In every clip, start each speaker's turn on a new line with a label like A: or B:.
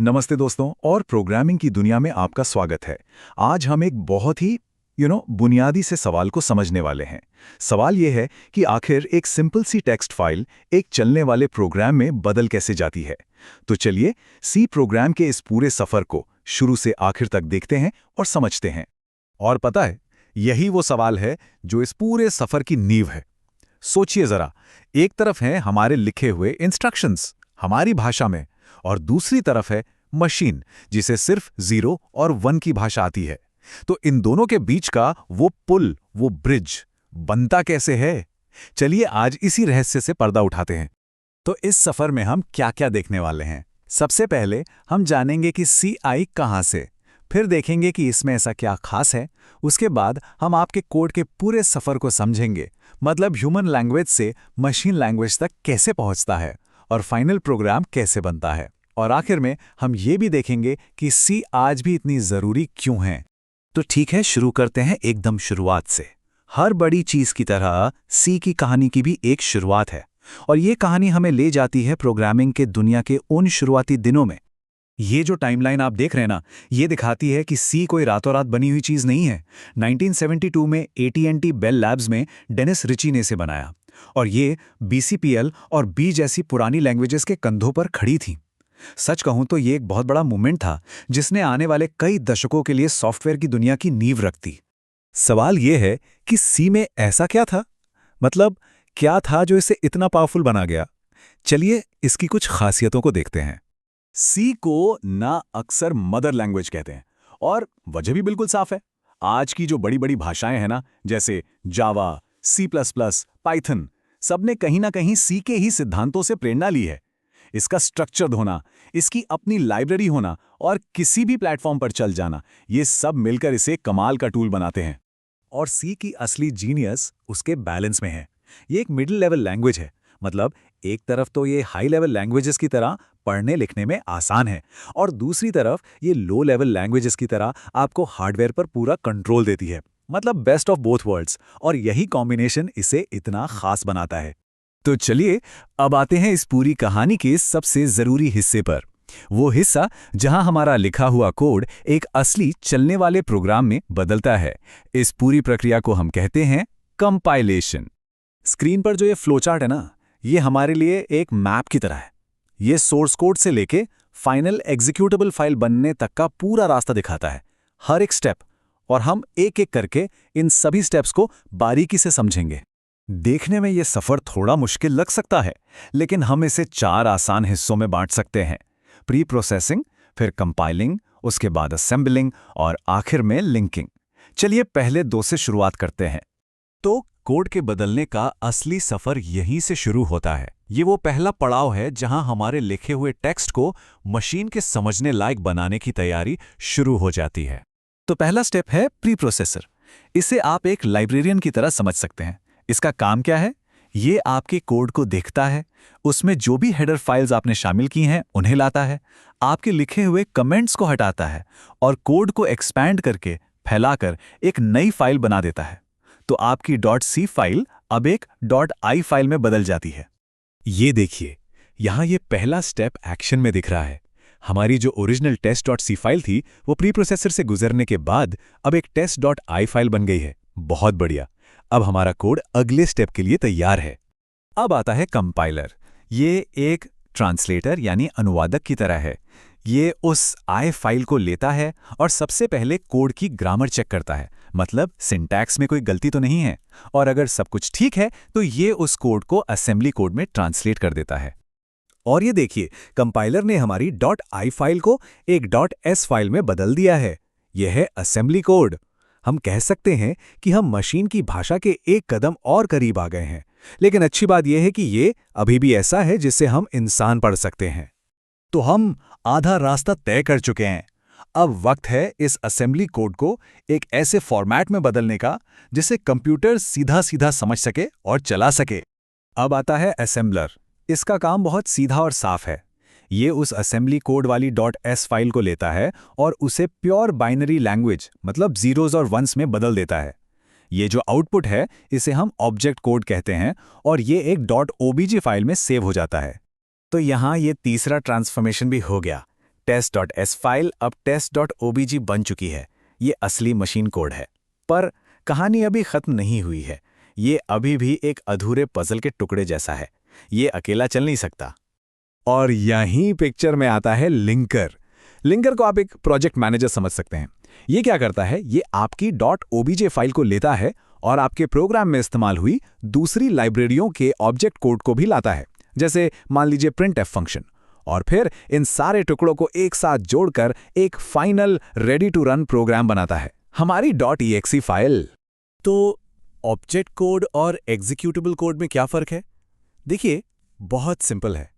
A: नमस्ते दोस्तों और प्रोग्रामिंग की दुनिया में आपका स्वागत है। आज हम एक बहुत ही बुनियादी से सवाल को समझने वाले हैं। सवाल ये है कि आखिर एक सिंपल सी टेक्स्ट फाइल एक चलने वाले प्रोग्राम में बदल कैसे जाती है। तो चलिए सी प्रोग्राम के इस पूरे सफर को शुरू से आखिर तक देखते हैं और समझते हैं।
B: और पता है, यही वो सवाल है जो इस पूरे सफर की नींव है। सोचिए जरा, एक तरफ हैं हमारे लिखे हुए इंस्ट्रक्शंस हमारी भाषा में, और दूसरी तरफ है मशीन जिसे सिर्फ 0 और 1 की भाषा आती है। तो इन दोनों के बीच का वो पुल, वो ब्रिज बनता कैसे है? चलिए आज इसी रहस्य से पर्दा उठाते हैं। तो इस सफर में हम क्या-क्या देखने वाले हैं? सबसे पहले हम जानेंगे कि सी आई कहां से, फिर देखेंगे कि इसमें ऐसा क्या खास है। उसके बाद हम आपके कोड के पूरे सफर को समझेंगे, मतलब ह्यूमन लैंग्वेज से मशीन लैंग्वेज तक कैसे पहुंचता है और फाइनल प्रोग्राम कैसे बनता है। और आखिर में हम ये भी देखेंगे कि सी आज भी इतनी जरूरी क्यों है। तो ठीक है, शुरू करते हैं एकदम शुरुआत से। हर बड़ी चीज की तरह सी की कहानी की भी एक शुरुआत है, और ये कहानी हमें ले जाती है प्रोग्रामिंग के दुनिया के उन शुरुआती दिनों में। ये जो टाइमलाइन आप देख रहे हैं ना, ये दिखाती है कि सी कोई रातों रात बनी हुई चीज नहीं है। 1972 में AT&T बेल लैब्स में डेनिस रिची ने इसे बनाया, और ये BCPL और बी जैसी पुरानी लैंग्वेजेस के कंधों पर खड़ी थी। सच कहूं तो ये एक बहुत बड़ा मूवमेंट था जिसने आने वाले कई दशकों के लिए सॉफ्टवेयर की दुनिया की नींव रख दी। सवाल ये है कि सी में ऐसा क्या था, मतलब क्या था जो इसे इतना पावरफुल बना गया। चलिए इसकी कुछ खासियतों को देखते हैं। सी को ना अक्सर मदर लैंग्वेज कहते हैं, और वजह भी बिल्कुल साफ है। आज की जो बड़ी बड़ी भाषाएं हैं ना, जैसे जावा, C++, पाइथन, सबने कहीं ना कहीं सी के ही सिद्धांतों से प्रेरणा ली है। इसका स्ट्रक्चर्ड होना, इसकी अपनी लाइब्रेरी होना और किसी भी प्लेटफॉर्म पर चल जाना, ये सब मिलकर इसे कमाल का टूल बनाते हैं। और सी की असली जीनियस उसके बैलेंस में है। ये एक मिडिल लेवल लैंग्वेज है, मतलब एक तरफ तो ये हाई लेवल लैंग्वेजेस की तरह पढ़ने लिखने में आसान है, और दूसरी तरफ ये लो लेवल लैंग्वेजेस की तरह आपको हार्डवेयर पर पूरा कंट्रोल देती है, मतलब बेस्ट ऑफ बोथ वर्ल्ड्स। और यही कॉम्बिनेशन इसे इतना खास बनाता है। तो चलिए अब आते हैं इस पूरी कहानी के सबसे जरूरी हिस्से पर, वो हिस्सा जहां हमारा लिखा हुआ कोड एक असली चलने वाले प्रोग्राम में बदलता है। इस पूरी प्रक्रिया को हम कहते हैं कंपाइलेशन। स्क्रीन पर जो ये फ्लोचार्ट है ना, ये हमारे लिए एक मैप की तरह है। ये सोर्स कोड से लेके फाइनल एग्जीक्यूटेबल फाइल बनने तक का पूरा रास्ता दिखाता है, हर एक स्टेप। और हम एक एक करके इन सभी स्टेप्स को बारीकी से समझेंगे। देखने में ये सफर थोड़ा मुश्किल लग सकता है, लेकिन हम इसे 4 आसान हिस्सों में बांट सकते हैं: प्री प्रोसेसिंग, फिर कंपाइलिंग, उसके बाद असेंबलिंग और आखिर में लिंकिंग। चलिए पहले 2 से शुरुआत करते हैं। तो कोड के बदलने का असली सफर यहीं से शुरू होता है। ये वो पहला पड़ाव है जहां हमारे लिखे हुए टेक्स्ट को मशीन के समझने लायक बनाने की तैयारी शुरू हो जाती है। तो पहला स्टेप है प्री प्रोसेसर। इसे आप एक लाइब्रेरियन की तरह समझ सकते हैं। इसका काम क्या है? ये आपके कोड को देखता है, उसमें जो भी हेडर फाइल्स आपने शामिल की हैं उन्हें लाता है, आपके लिखे हुए कमेंट्स को हटाता है और कोड को एक्सपैंड करके फैलाकर एक नई फाइल बना देता है। तो आपकी .c फाइल अब एक .i फाइल में बदल जाती है। ये देखिए, यहाँ ये पहला स्टेप एक्शन में दिख रहा है। हमारी जो ओरिजिनल test.c फाइल थी, वो प्री प्रोसेसर से गुजरने के बाद अब एक test.i फाइल बन गई है। बहुत बढ़िया। अब हमारा कोड अगले स्टेप के लिए तैयार है। अब आता है कंपाइलर। ये एक ट्रांसलेटर यानी अनुवादक की तरह है। ये उस आई फाइल को लेता है और सबसे पहले कोड की ग्रामर चेक करता है, मतलब सिंटैक्स में कोई गलती तो नहीं है। और अगर सब कुछ ठीक है तो ये उस कोड को असेंबली कोड में ट्रांसलेट कर देता है। और ये देखिए, कंपाइलर ने हमारी .i फाइल को एक .s फाइल में बदल दिया है। यह है असेंबली कोड। हम कह सकते हैं कि हम मशीन की भाषा के एक कदम और करीब आ गए हैं। लेकिन अच्छी बात यह है कि ये अभी भी ऐसा है जिसे हम इंसान पढ़ सकते हैं। तो हम आधा रास्ता तय कर चुके हैं। अब वक्त है इस असेंबली कोड को एक ऐसे फॉर्मेट में बदलने का जिसे कंप्यूटर सीधा सीधा समझ सके और चला सके। अब आता है असेंबलर। इसका काम बहुत सीधा और साफ है। ये उस असेंबली कोड वाली .s फाइल को लेता है और उसे प्योर बाइनरी लैंग्वेज, मतलब जीरोज और वंस में बदल देता है। ये जो आउटपुट है, इसे हम ऑब्जेक्ट कोड कहते हैं, और ये एक .obj फाइल में सेव हो जाता है। तो यहाँ ये तीसरा ट्रांसफॉर्मेशन भी हो गया। test.s फाइल अब test.obg बन चुकी है। ये असली मशीन कोड है। पर कहानी अभी खत्म नहीं हुई है। ये अभी भी एक अधूरे पजल के टुकड़े जैसा है। ये अकेला चल नहीं सकता। और यहीं पिक्चर में आता है लिंकर। लिंकर को आप एक प्रोजेक्ट मैनेजर समझ सकते हैं। ये क्या करता है, ये आपकी .obj फाइल को लेता है और आपके प्रोग्राम में इस्तेमाल हुई दूसरी लाइब्रेरियों के ऑब्जेक्ट कोड को भी लाता है, जैसे मान लीजिए printf फंक्शन, और फिर इन सारे टुकड़ों को एक साथ जोड़कर एक final ready to run program बनाता है, हमारी .exe फाइल। तो ऑब्जेक्ट कोड और एग्जीक्यूटेबल कोड में क्या फर्क है? देखिए, बहुत सिंपल है।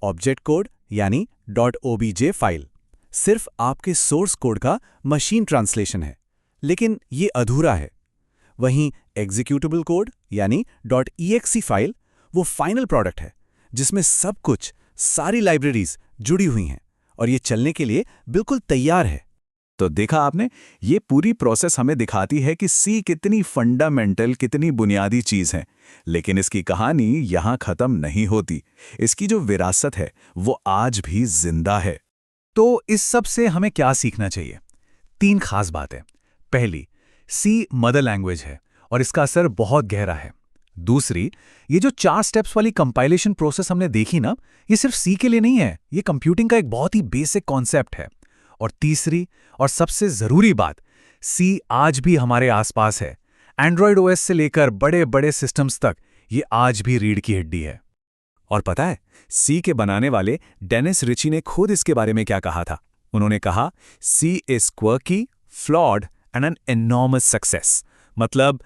B: ऑब्जेक्ट कोड यानी .obj फाइल सिर्फ आपके सोर्स कोड का मशीन ट्रांसलेशन है, लेकिन ये अधूरा है। वहीं एग्जीक्यूटेबल कोड यानी .exe फाइल वो फाइनल प्रोडक्ट है, जिसमें सब कुछ, सारी लाइब्रेरीज जुड़ी हुई हैं और ये चलने के लिए बिल्कुल तैयार है।
A: तो देखा आपने, ये पूरी प्रोसेस हमें दिखाती है कि सी कितनी फंडामेंटल, कितनी बुनियादी चीज़ है। लेकिन इसकी कहानी यहाँ ख़त्म नहीं होती। इसकी जो विरासत है वो आज भी जिंदा है।
B: तो इस सब से हमें क्या सीखना चाहिए? 3 खास बातें। पहली, सी मदर लैंग्वेज है और इसका असर बहुत गहरा है। दूसरी, ये जो 4 स्टेप्स वाली कंपाइलेशन प्रोसेस हमने देखी ना, ये सिर्फ सी के लिए नहीं है, ये कंप्यूटिंग का एक बहुत ही बेसिक कॉन्सेप्ट है। और तीसरी और सबसे ज़रूरी बात, सी आज भी हमारे आसपास है। एंड्रॉयड ओएस से लेकर बड़े बड़े सिस्टम्स तक ये आज भी रीढ़ की हड्डी है। और पता है, सी के बनाने वाले डेनिस रिची ने खुद इसके बारे में क्या कहा था? उन्होंने कहा, she is quirky, flawed and an enormous success. मतलब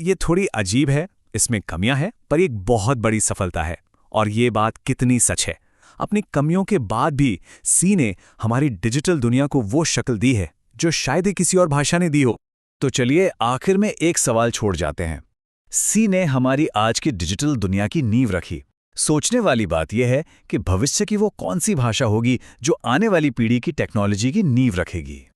B: ये थोड़ी अजीब है, इसमें कमियां हैं, पर एक बहुत बड़ी सफलता है। और ये बात कितनी सच है। अपनी कमियों के बाद भी सी ने हमारी डिजिटल दुनिया को वो शक्ल दी है जो शायद ही किसी और भाषा ने दी हो।
A: तो चलिए आखिर में एक सवाल छोड़ जाते हैं। सी ने हमारी आज की डिजिटल दुनिया की नींव रखी। सोचने वाली बात यह है कि भविष्य की वो कौन सी भाषा होगी जो आने वाली पीढ़ी की टेक्नोलॉजी की नींव रखेगी।